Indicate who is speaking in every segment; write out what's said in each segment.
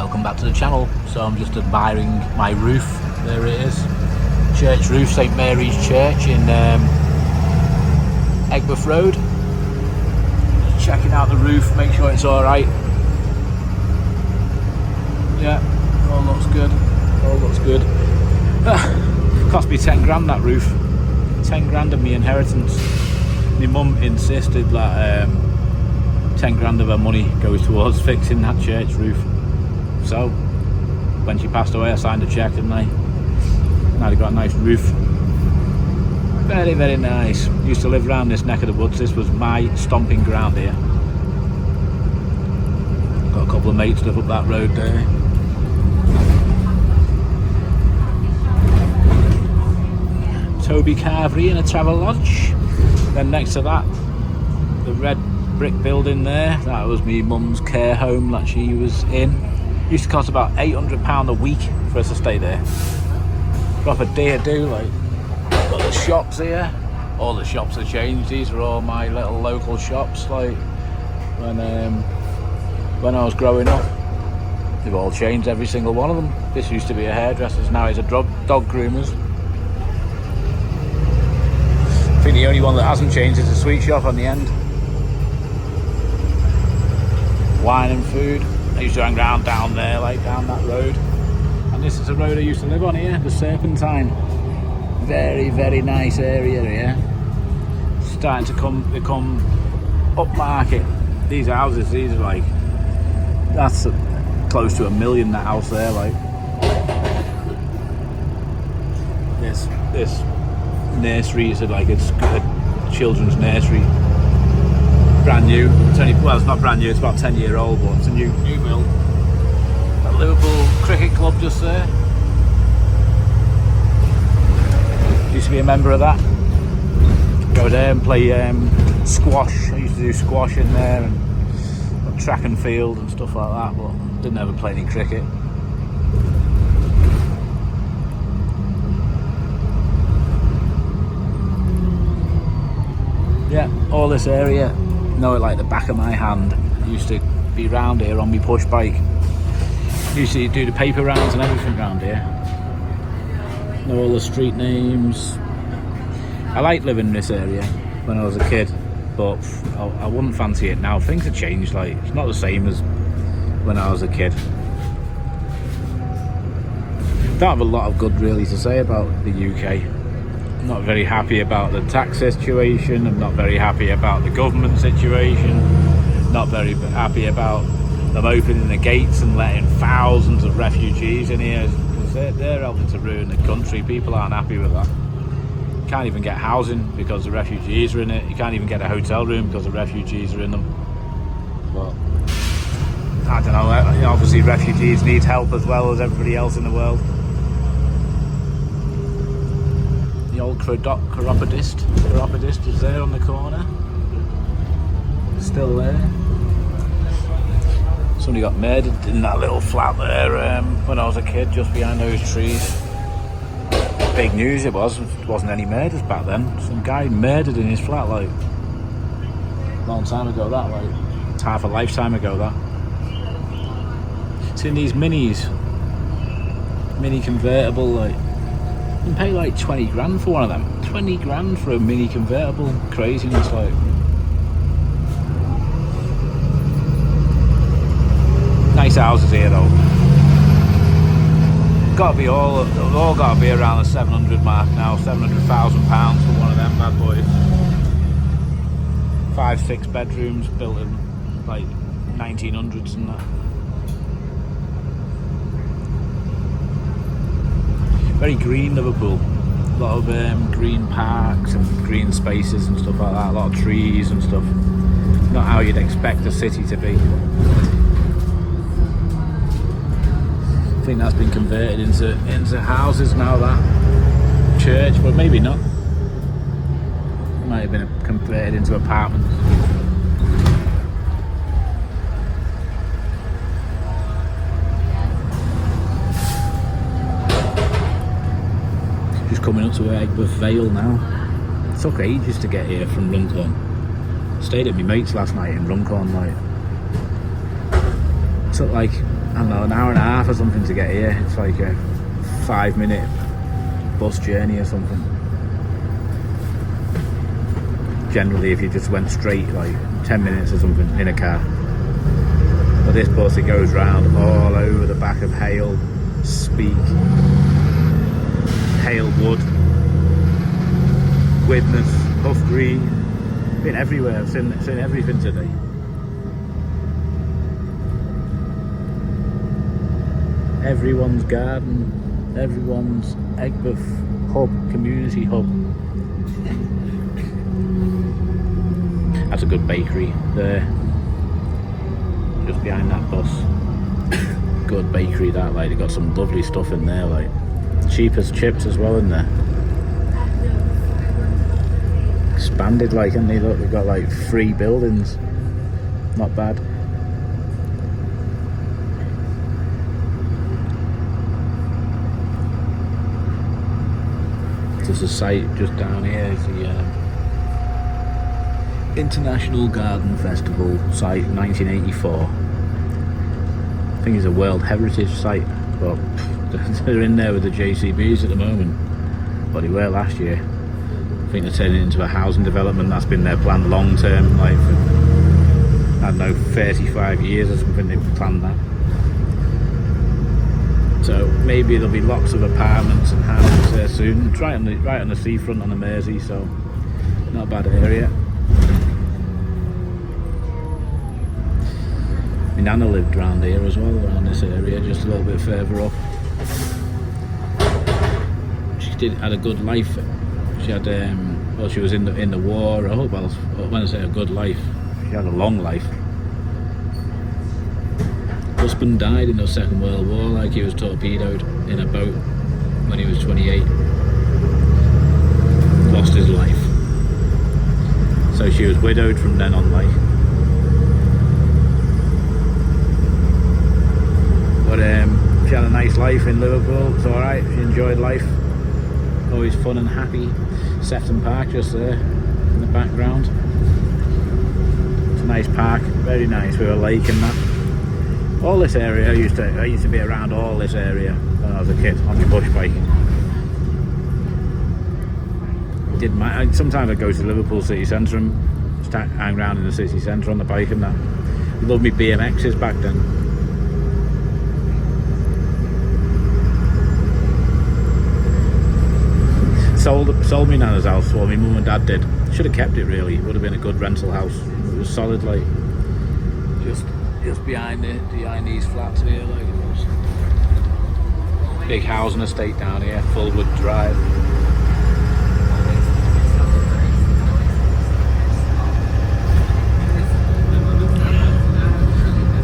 Speaker 1: Welcome back to the channel. So I'm just admiring my roof. There it is, church roof, St Mary's Church in Egberth Road. Just checking out the roof, make sure it's all right. Yeah, all looks good. All looks good. Cost me 10 grand that roof. 10 grand of my inheritance. My mum insisted that 10 grand of her money goes towards fixing that church roof. So when she passed away, I signed a cheque, didn't I? Now they got a nice roof. Very, very nice. Used to live around this neck of the woods. This was my stomping ground here. Got a couple of mates live up that road there. Toby Carvery in a travel lodge. Then next to that, the red brick building there, that was me mum's care home that she was in. Used to cost about £800 a week for us to stay there. Proper dear do, like. Got the shops here. All the shops have changed. These are all my little local shops. Like when I was growing up, they've all changed, every single one of them. This used to be a hairdresser's, now it's a dog groomer's. I think the only one that hasn't changed is a sweet shop on the end. Wine and food. I used to hang around down there, like down that road. And this is the road I used to live on here, the Serpentine. Very, very nice area here. Starting to become upmarket. These houses, these are like, that's close to £1 million, that house there, like. This nursery is like, it's a children's nursery. Brand new. It's only, well, it's not brand new, it's about 10-year-old, but it's a new build. That Liverpool cricket club just there. Used to be a member of that. Go there and play squash. I used to do squash in there and track and field and stuff like that, but didn't ever play any cricket. Yeah, all this area, know it like the back of my hand. I used to be round here on my push bike. Used to do the paper rounds and everything round here. Know all the street names. I liked living in this area when I was a kid, but I wouldn't fancy it now. Things have changed, like, it's not the same as when I was a kid. Don't have a lot of good really to say about the UK. I'm not very happy about the tax situation. I'm not very happy about the government situation. Not very happy about them opening the gates and letting thousands of refugees in here, because they're helping to ruin the country. People aren't happy with that. You can't even get housing because the refugees are in it. You can't even get a hotel room because the refugees are in them. But I don't know, obviously refugees need help as well as everybody else in the world. The old chiropodist is there on the corner, still there. Somebody got murdered in that little flat there when I was a kid, just behind those trees. Big news it was. There wasn't any murders back then. Some guy murdered in his flat, like, a long time ago that, like, it's half a lifetime ago that. It's in these mini convertible, like. You can pay like 20 grand for one of them. 20 grand for a mini convertible. Craziness, like. Nice houses here though. They've all got to be around the 700 mark now. £700,000 for one of them bad boys. 5-6 bedrooms built in like 1900s and that. Very green Liverpool. A lot of green parks and green spaces and stuff like that. A lot of trees and stuff. Not how you'd expect a city to be. I think that's been converted into houses now, that church, but maybe not. It might have been converted into apartments. Just coming up to Egberth Vale now. It took ages to get here from Runcorn. Stayed at my mate's last night in Runcorn, like. Took like I don't know, an hour and a half or something to get here. It's like a 5-minute bus journey or something. Generally, if you just went straight, like 10 minutes or something in a car. But this bus, it goes round all over the back of Hale, Speke, Hale Wood, Widnes, Huff Green. Been everywhere. I've seen everything today. Everyone's garden, everyone's Egbert hub, community hub. That's a good bakery there, just behind that bus. Good bakery that, like, they got some lovely stuff in there, like cheap as chips as well in there. Expanded, like, and they look, they've got like 3 buildings. Not bad. There's a site just down here, is the International Garden Festival site, 1984. I think it's a World Heritage site, but they're in there with the JCBs at the moment. But they were last year. I think they're turning it into a housing development. That's been their plan long term, like for, I don't know, 35 years or something. They've planned that. So maybe there'll be lots of apartments and houses there soon. Right on the seafront on the Mersey, so not a bad area. My nana lived around here as well, around this area, just a little bit further up. She had a good life. She had, well, she was in the war. Oh, well, when I say a good life, she had a long life. Husband died in the Second World War, like he was torpedoed in a boat when he was 28. Lost his life. So she was widowed from then on, like. But she had a nice life in Liverpool. It's alright, she enjoyed life. Always fun and happy. Sefton Park just there in the background. It's a nice park, very nice, with a lake and that. All this area, I used to be around all this area when I was a kid on my bush bike. Sometimes I go to Liverpool city centre and hang around in the city centre on the bike and that. I loved me BMXs back then. Sold me nana's house, well, my mum and dad did. Should have kept it really. It would have been a good rental house. It was solid, like just behind these flats here, like it was. Big housing estate down here, Fullwood Drive.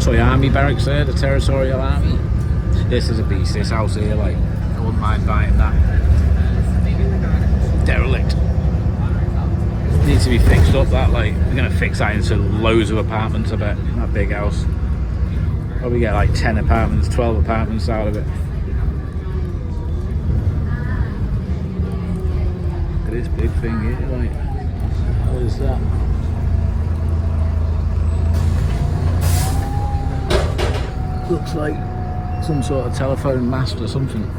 Speaker 1: So the army barracks there, the Territorial Army. This is a beast, this house here, like, I wouldn't mind buying that. Derelict. Needs to be fixed up, that, like, we're going to fix that into loads of apartments, I bet, in that big house. Probably get like 10 apartments, 12 apartments out of it. Look at this big thing here, like, what is that? Looks like some sort of telephone mast or something.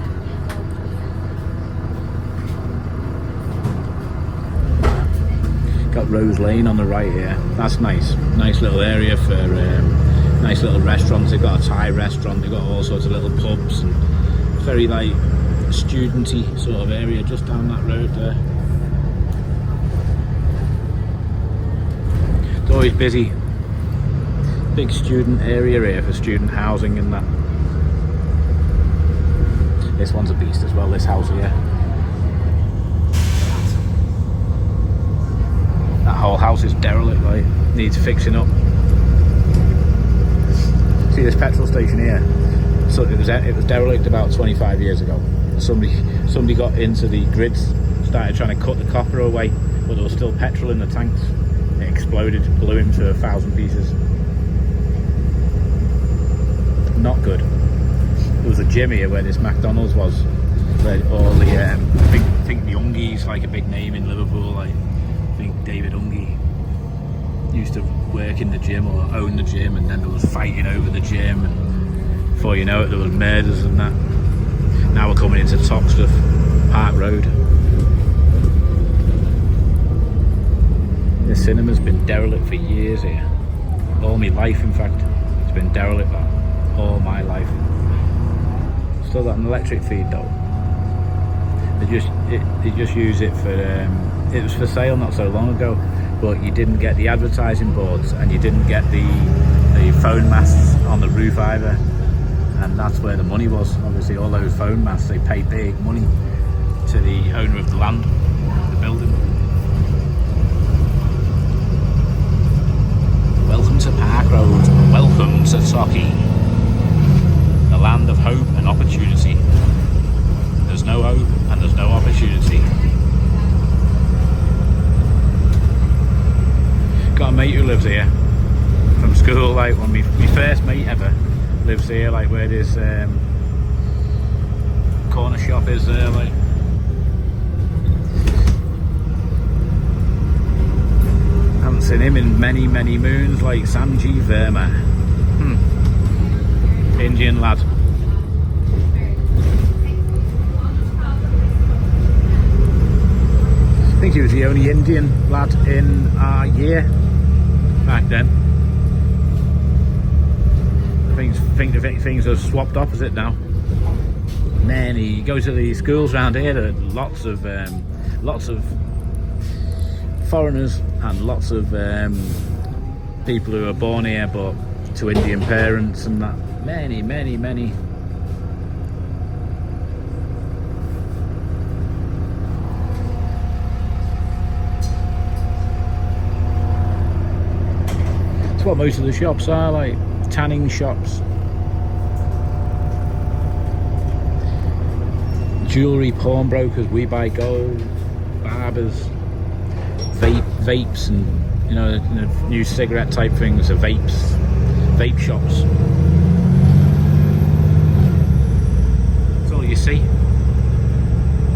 Speaker 1: Got Rose Lane on the right here. That's nice. Nice little area for nice little restaurants. They've got a Thai restaurant. They've got all sorts of little pubs and very like studenty sort of area just down that road there. It's always busy. Big student area here for student housing and that. This one's a beast as well, this house here. That whole house is derelict, like, needs fixing up. See this petrol station here? So it was derelict about 25 years ago. Somebody got into the grids, started trying to cut the copper away, but there was still petrol in the tanks. It exploded, blew him to 1,000 pieces. Not good. There was a gym here where this McDonald's was, where all the I think the Ungi's like a big name in Liverpool. Like, I think David Ungi used to work in the gym or own the gym, and then there was fighting over the gym and Before you know it, there was murders and that. Now we're coming into Toxteth Park Road. The cinema's been derelict for years here. All my life, in fact. It's been derelict all my life. Still got an electric feed though. They just use it for, it was for sale not so long ago, but you didn't get the advertising boards and you didn't get the phone masts on the roof either. And that's where the money was. Obviously all those phone masts, they pay big money to the owner of the land, the building. Welcome to Park Road, welcome to Torquay, the land of hope and opportunity. There's no hope and there's no opportunity. Got a mate who lives here from school, like my first mate ever lives here, like where this corner shop is there, like. Haven't seen him in many moons, like Sanjeev Verma. Indian lad. I think he was the only Indian lad in our year back then. Things have swapped opposite now. You go to the schools around here, there are lots of foreigners and lots of people who are born here but to Indian parents and that. Many. That's what most of the shops are, like tanning shops, jewellery, pawnbrokers, we buy gold, barbers, vapes and the new cigarette type things are vape shops. That's all you see.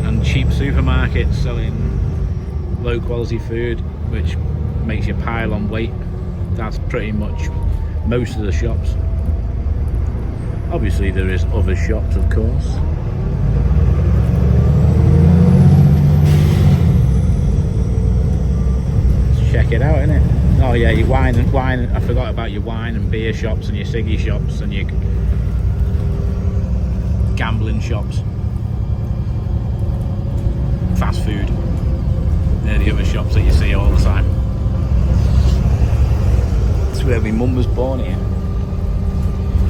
Speaker 1: And cheap supermarkets selling low quality food which makes you pile on weight. That's pretty much most of the shops. Obviously there is other shops, of course. Check it out, innit? Oh yeah, your wine. I forgot about your wine and beer shops and your ciggy shops and your gambling shops. Fast food. They're the other shops that you see all the time. That's where my mum was born here.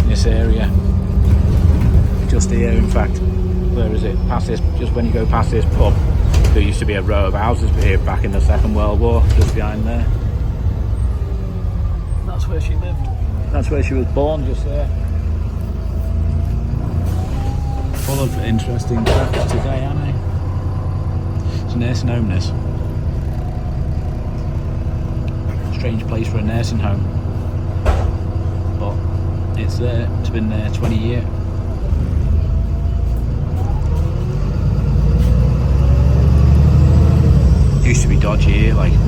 Speaker 1: In this area. Just here, in fact. Where is it? Past this, just when you go past this pub. There used to be a row of houses here back in the Second World War, just behind there. That's where she lived. That's where she was born, just there. Full of interesting facts today, aren't they? It's a nursing home, this. Strange place for a nursing home. But it's there. It's been there 20 years. Used to be dodgy here, like to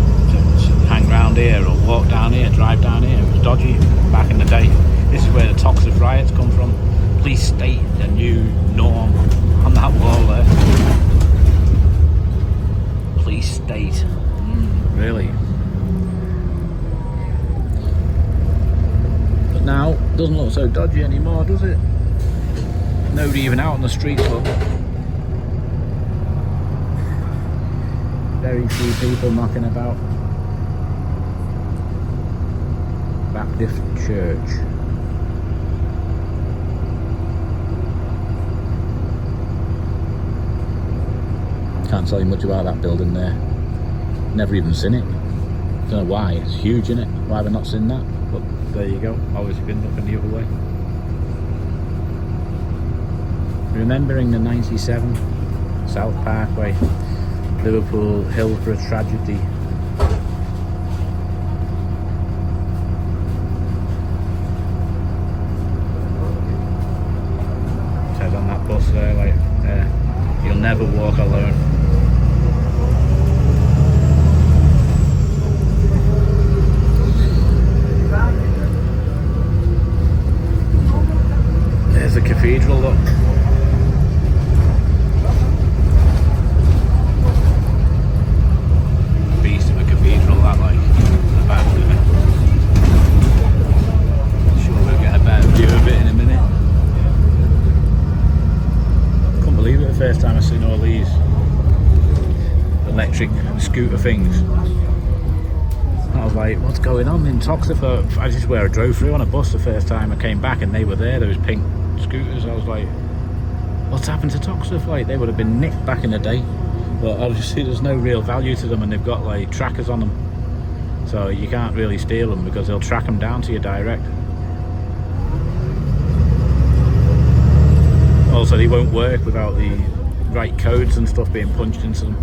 Speaker 1: hang around here or walk down here, drive down here. It was dodgy back in the day. This is where the Toxteth riots come from. Police state the new norm on that wall there. Police state. Really? But now it doesn't look so dodgy anymore, does it? Nobody even out on the streets, look. Very few people knocking about. Baptist Church. Can't tell you much about that building there. Never even seen it. Don't know why. It's huge, isn't it? Why have I not seen that? But there you go. Obviously been looking the other way. Remembering the 97 South Parkway. Liverpool, Hillsborough tragedy. Says on that bus there, like, you'll never walk alone. cathedral, look. Beast of a cathedral, that, like, the back of it. Sure we'll get a better view of it in a minute. Couldn't believe it the first time I seen all these electric scooter things. I was like, what's going on in Toxteth? I just where I drove through on a bus the first time I came back, and they were there. There was pink scooters. I was like, what's happened to Toxteth? Like, they would have been nicked back in the day, but obviously there's no real value to them, and they've got like trackers on them, so you can't really steal them because they'll track them down to you direct. Also, they won't work without the right codes and stuff being punched into them.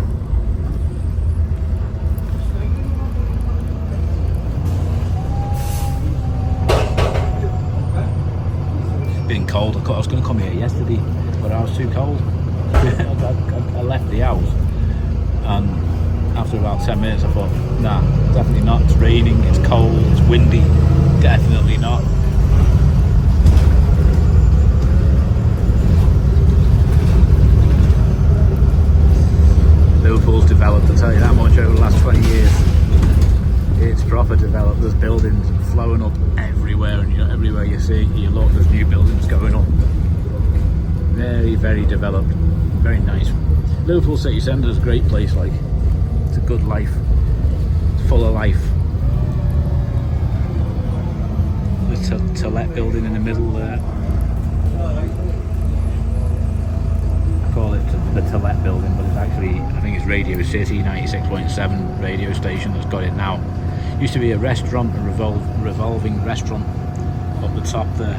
Speaker 1: Been cold. I was going to come here yesterday, but I was too cold. I left the house, and after about 10 minutes I thought, nah, definitely not. It's raining, it's cold, it's windy, definitely not. Liverpool's developed, I'll tell you that much, over the last 20 years. It's proper developed. There's buildings flowing up everywhere, and everywhere you see, you look, there's new buildings going up. Very, very developed, very nice. Liverpool city centre is a great place. Like, it's a good life. It's full of life. The Tillet building in the middle there. I call it the Tillet building, but it's actually, I think it's Radio City 96.7 radio station that's got it now. Used to be a restaurant, a revolving restaurant up the top there.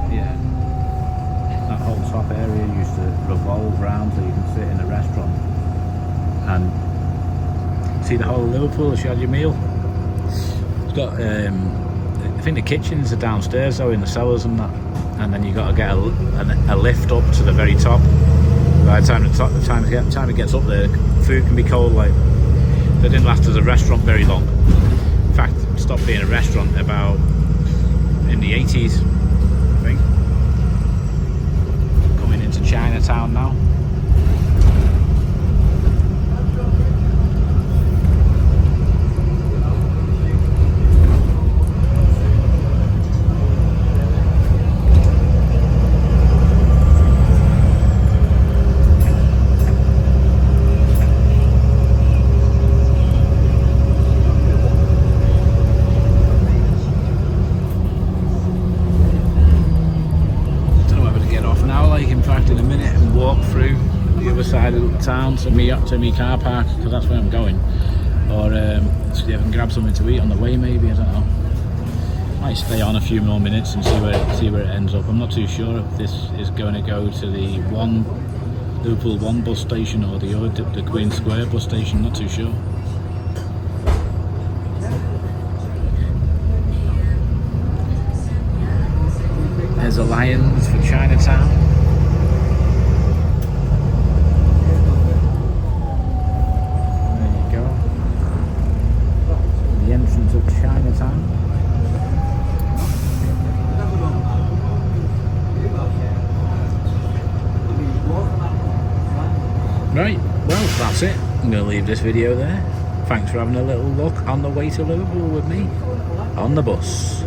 Speaker 1: Yeah, that whole top area used to revolve round so you can sit in a restaurant and see the whole of Liverpool as you had your meal. It's got, I think the kitchens are downstairs though, in the cellars and that. And then you got to get a lift up to the very top. By the time it gets up there, food can be cold. Like, they didn't last as a restaurant very long. In fact, it stopped being a restaurant about in the 80s, I think. Coming into Chinatown now. Side of the town to me car park, because that's where I'm going, or see if I can grab something to eat on the way. Maybe, I don't know. Might stay on a few more minutes and see where it ends up. I'm not too sure if this is going to go to the Liverpool 1 bus station or the other, the Queen Square bus station. Not too sure. There's a Lions for Chinatown. Entrance of Chinatown. Right, well, that's it. I'm going to leave this video there. Thanks for having a little look on the way to Liverpool with me on the bus.